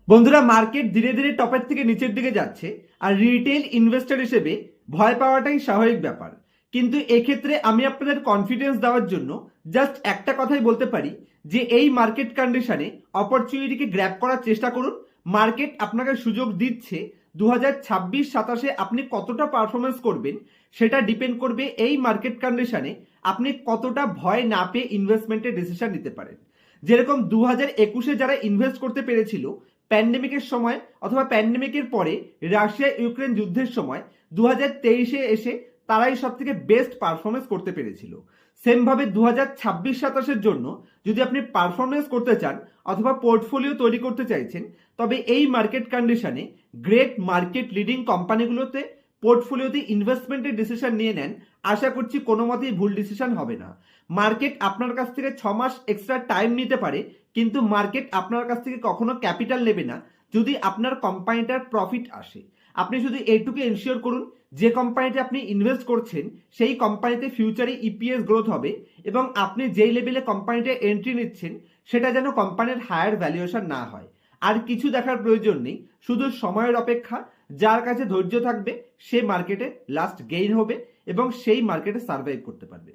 বন্ধুরা, মার্কেট ধীরে ধীরে টপের থেকে নিচের দিকে যাচ্ছে, আর রিটেল ইনভেস্টর হিসেবে ভয় পাওয়াটাই স্বাভাবিক ব্যাপার। কিন্তু এক্ষেত্রে আমি আপনাদের কনফিডেন্স দেওয়ার জন্য জাস্ট একটা কথাই বলতে পারি যে এই মার্কেট কন্ডিশনে অপরচুনিটিকে গ্র্যাব করার চেষ্টা করুন। মার্কেট আপনাকে সুযোগ দিচ্ছে। 2026-27 আপনি কতটা পারফরমেন্স করবেন সেটা ডিপেন্ড করবে এই মার্কেট কন্ডিশনে আপনি কতটা ভয় না পেয়ে ইনভেস্টমেন্টের ডিসিশন নিতে পারেন। যেরকম 2021-এ যারা ইনভেস্ট করতে পেরেছিল প্যান্ডেমিকের সময় অথবা প্যান্ডেমিকের পরে রাশিয়া ইউক্রেন যুদ্ধের সময় 2023-এ এসে তারাই সব থেকে বেস্ট পারফরমেন্স করতে পেরেছিল। সেমভাবে 2026-27-এর জন্য যদি আপনি পারফরমেন্স করতে চান অথবা পোর্টফোলিও তৈরি করতে চাইছেন, তবে এই মার্কেট কন্ডিশনে গ্রেট মার্কেট লিডিং কোম্পানিগুলোতে পোর্টফোলিওতে ইনভেস্টমেন্টের ডিসিশন নিয়ে নেন। আশা করছি কোনো মতেই ভুল ডিসিশন হবে না। মার্কেট আপনার কাছ থেকে 6 মাস এক্সট্রা টাইম নিতে পারে, কিন্তু মার্কেট আপনার কাছ থেকে কখনো ক্যাপিটাল নেবে না যদি আপনার কোম্পানিটার প্রফিট আসে। আপনি শুধু এইটুকু এনশিওর করুন যে কোম্পানিতে আপনি ইনভেস্ট করছেন সেই কোম্পানিতে ফিউচারে ইপিএস গ্রোথ হবে, এবং আপনি যেই লেভেলে কোম্পানিতে এন্ট্রি নিচ্ছেন সেটা যেন কোম্পানির হায়ার ভ্যালুয়েশন না হয়। আর কিছু দেখার প্রয়োজন নেই, শুধু সময়ের অপেক্ষা। যার কাছে ধৈর্য থাকবে সে মার্কেটে লাস্ট গেইন হবে এবং সেই মার্কেটে সার্ভাইভ করতে পারবে।